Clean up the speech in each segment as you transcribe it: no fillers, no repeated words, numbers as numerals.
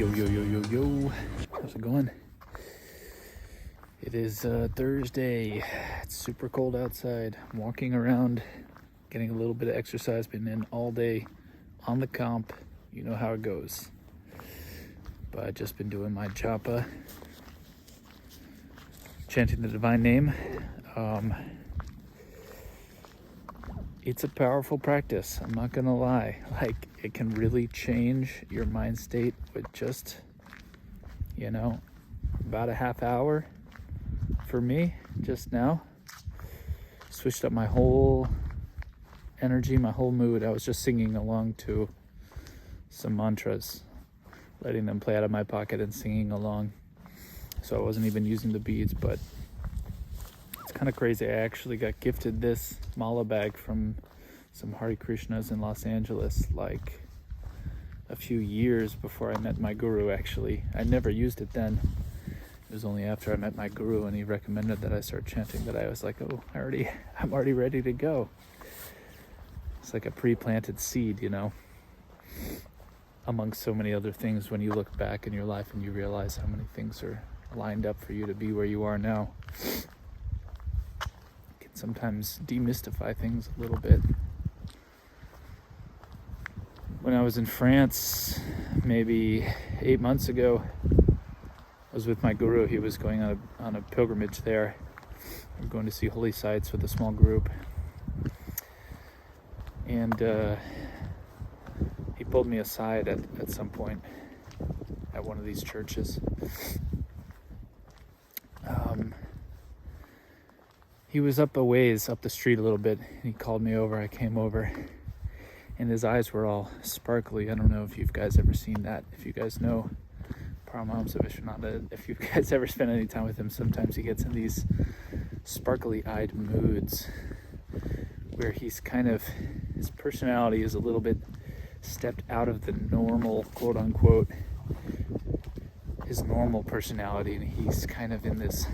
Yo, yo, yo, yo, yo. How's it going? It is Thursday. It's super cold outside. I'm walking around, getting a little bit of exercise. Been in all day on the comp. You know how it goes. But I've just been doing my japa, chanting the divine name. It's a powerful practice. I'm not gonna lie. Like, it can really change your mind state with just, about a half hour. For me, just now, switched up my whole energy, my whole mood. I was just singing along to some mantras, letting them play out of my pocket and singing along. So I wasn't even using the beads, but it's kind of crazy. I actually got gifted this mala bag from some Hare Krishnas in Los Angeles, like a few years before I met my guru. Actually, I never used it then. It was only after I met my guru and he recommended that I start chanting that I was like, oh, I'm already ready to go. It's like a pre-planted seed, amongst so many other things. When you look back in your life and you realize how many things are lined up for you to be where you are now, it can sometimes demystify things a little bit. When I was in France, maybe 8 months ago, I was with my guru. He was going on a pilgrimage there. We were going to see holy sites with a small group. And he pulled me aside at some point at one of these churches. He was up a ways, up the street a little bit, and he called me over. I came over, and his eyes were all sparkly. I don't know if you guys ever seen that. If you guys know Paramahamsa Vishwanatha, if you guys ever spend any time with him, sometimes he gets in these sparkly-eyed moods where he's his personality is a little bit stepped out of the normal, quote-unquote, his normal personality, and he's kind of in this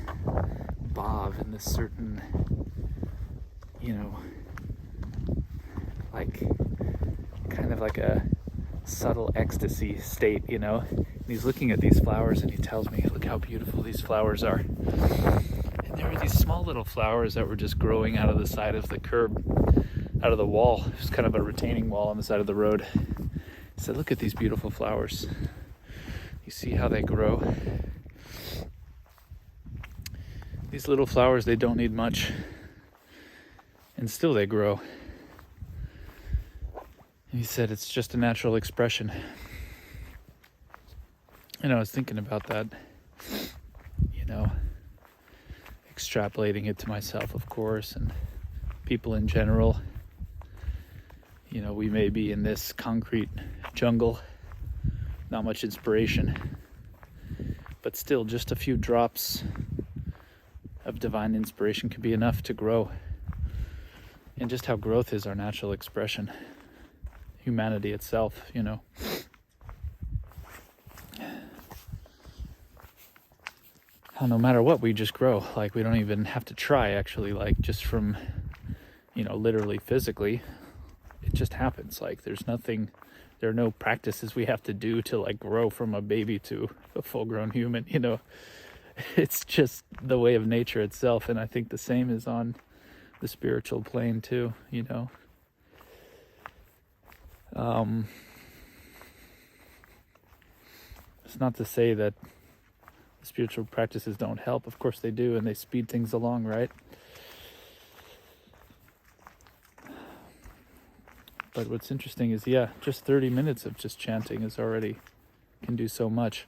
bob, in this certain, like a subtle ecstasy state, And he's looking at these flowers and he tells me, look how beautiful these flowers are. And there were these small little flowers that were just growing out of the side of the curb, out of the wall. It was kind of a retaining wall on the side of the road. He said, look at these beautiful flowers. You see how they grow? These little flowers, they don't need much. And still they grow. And he said, it's just a natural expression. And I was thinking about that, extrapolating it to myself, of course, and people in general. We may be in this concrete jungle, not much inspiration, but still just a few drops of divine inspiration could be enough to grow. And just how growth is our natural expression. Humanity itself, How no matter what, we just grow. Like, we don't even have to try, actually, like, just from, literally, physically, it just happens. Like, there are no practices we have to do to, like, grow from a baby to a full-grown human, It's just the way of nature itself, and I think the same is on the spiritual plane, too, It's not to say that spiritual practices don't help. Of course they do, and they speed things along, right? But what's interesting is, just 30 minutes of just chanting can do so much.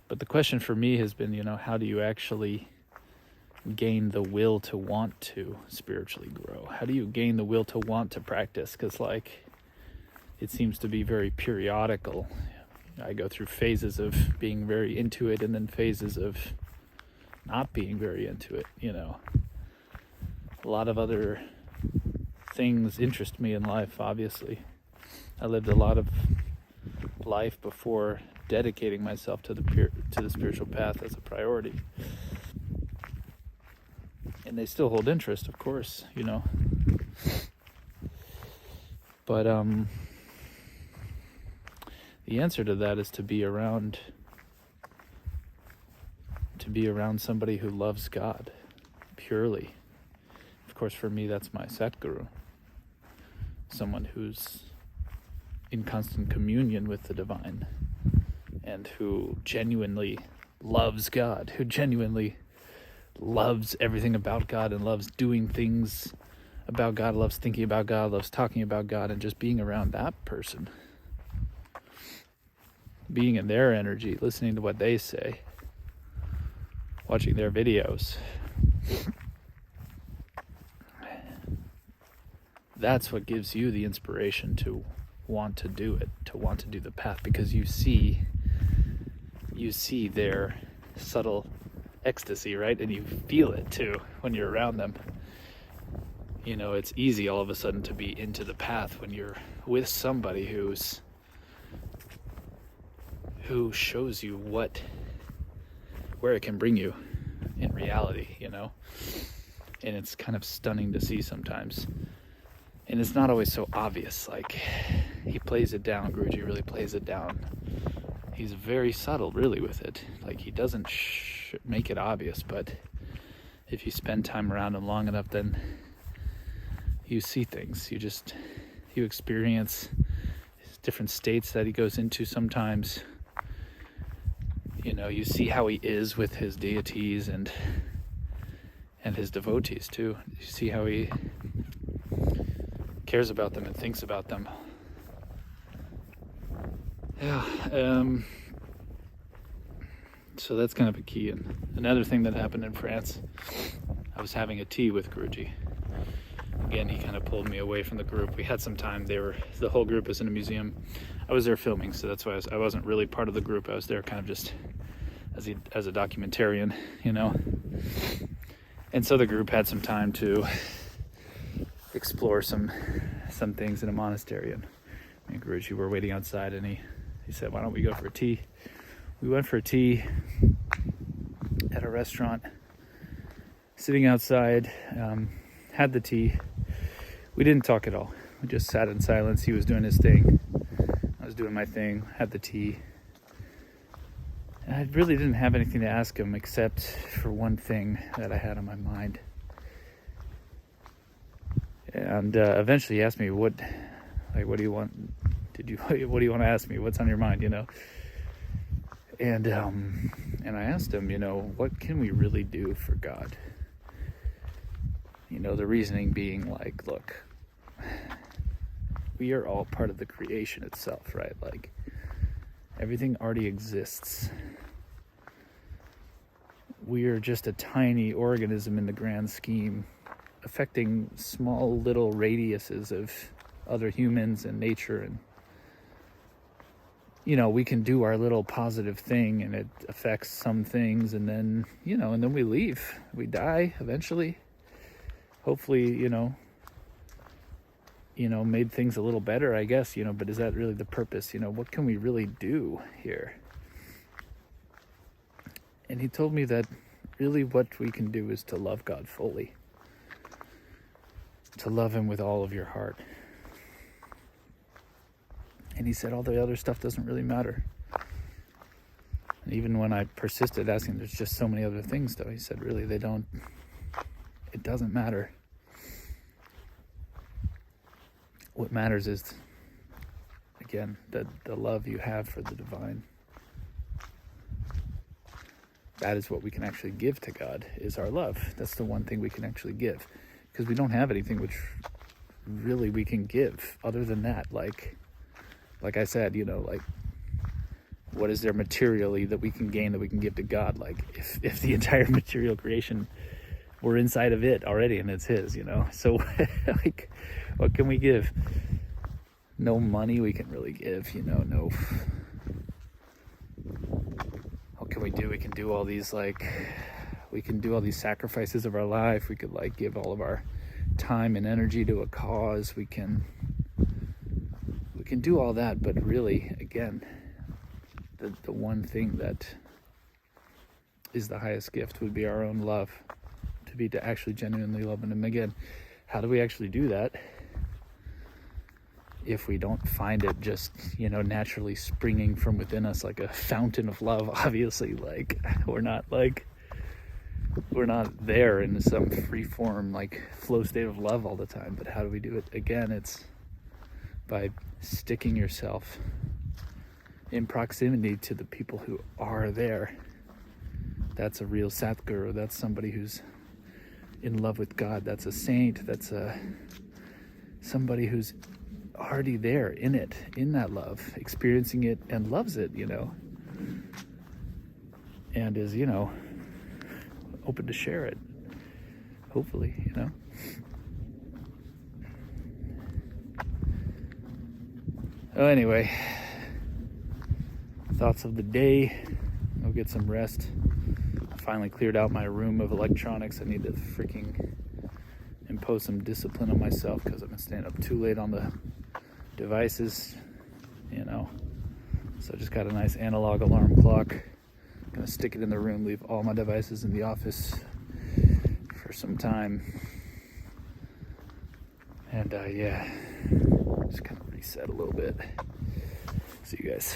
But the question for me has been, how do you actually gain the will to want to spiritually grow? How do you gain the will to want to practice? Because, it seems to be very periodical. I go through phases of being very into it and then phases of not being very into it, A lot of other things interest me in life, obviously. I lived a lot of life before dedicating myself to the spiritual path as a priority. And they still hold interest, of course, But the answer to that is to be around somebody who loves God purely. Of course, for me, that's my Satguru, someone who's in constant communion with the divine and who genuinely loves God, who genuinely loves everything about God and loves doing things about God, loves thinking about God, loves talking about God, and just being around that person, being in their energy, listening to what they say, watching their videos. That's what gives you the inspiration to want to do it, to want to do the path, because you see their subtle ecstasy, right? And you feel it too when you're around them. You know, it's easy all of a sudden to be into the path when you're with somebody who shows you where it can bring you in reality, you know? And it's kind of stunning to see sometimes. And it's not always so obvious. Like, he plays it down. Guruji really plays it down. He's very subtle, really, with it. Like, he doesn't make it obvious, but if you spend time around him long enough, then you see things. You experience different states that he goes into sometimes. You know, you see how he is with his deities and his devotees, too. You see how he cares about them and thinks about them. Yeah, so that's kind of a key. And another thing that happened in France, I was having a tea with Guruji. Again, he kind of pulled me away from the group. We had some time. The whole group was in a museum. I was there filming, so that's why I wasn't really part of the group. I was there kind of just as a documentarian, you know. And so the group had some time to explore some things in a monastery, and me and Guruji were waiting outside, and he said, why don't we go for a tea? We went for a tea at a restaurant, sitting outside, had the tea. We didn't talk at all. We just sat in silence. He was doing his thing. I was doing my thing, had the tea. And I really didn't have anything to ask him except for one thing that I had on my mind. And eventually he asked me, what do you want? What do you want to ask me? What's on your mind, you know? And I asked him, you know, what can we really do for God? You know, the reasoning being like, look, we are all part of the creation itself, right? Like, everything already exists. We are just a tiny organism in the grand scheme, affecting small little radiuses of other humans and nature. And, you know, we can do our little positive thing and it affects some things, and then, you know, and then we leave. We die eventually. Hopefully, you know, made things a little better, I guess, you know, but is that really the purpose? You know, what can we really do here? And he told me that really what we can do is to love God fully. To love him with all of your heart. And he said all the other stuff doesn't really matter. And even when I persisted asking, there's just so many other things though, he said really it doesn't matter. What matters is, again, the love you have for the divine. That is what we can actually give to God, is our love. That's the one thing we can actually give. Because we don't have anything which really we can give other than that. Like I said, you know, like, what is there materially that we can gain that we can give to God? Like, if the entire material creation were inside of it already and it's his, you know? So, like, what can we give? No money we can really give, you know, no. What can we do? We can do all these, sacrifices of our life. We could, like, give all of our time and energy to a cause. We can do all that, but really, again, the one thing that is the highest gift would be our own love, to actually genuinely love him. And again, how do we actually do that? if we don't find it just, naturally springing from within us like a fountain of love. Obviously, like we're not there in some free form like flow state of love all the time. But how do we do it? Again, it's by sticking yourself in proximity to the people who are there. That's a real Satguru. That's somebody who's in love with God. That's a saint. That's somebody who's already there in it, in that love, experiencing it and loves it, and is, open to share it, hopefully, Oh, anyway, thoughts of the day. Go get some rest. I finally cleared out my room of electronics. I need to freaking impose some discipline on myself because I've been staying up too late on the devices, So I just got a nice analog alarm clock. Gonna stick it in the room, leave all my devices in the office for some time. And just kind of reset a little bit. See you guys.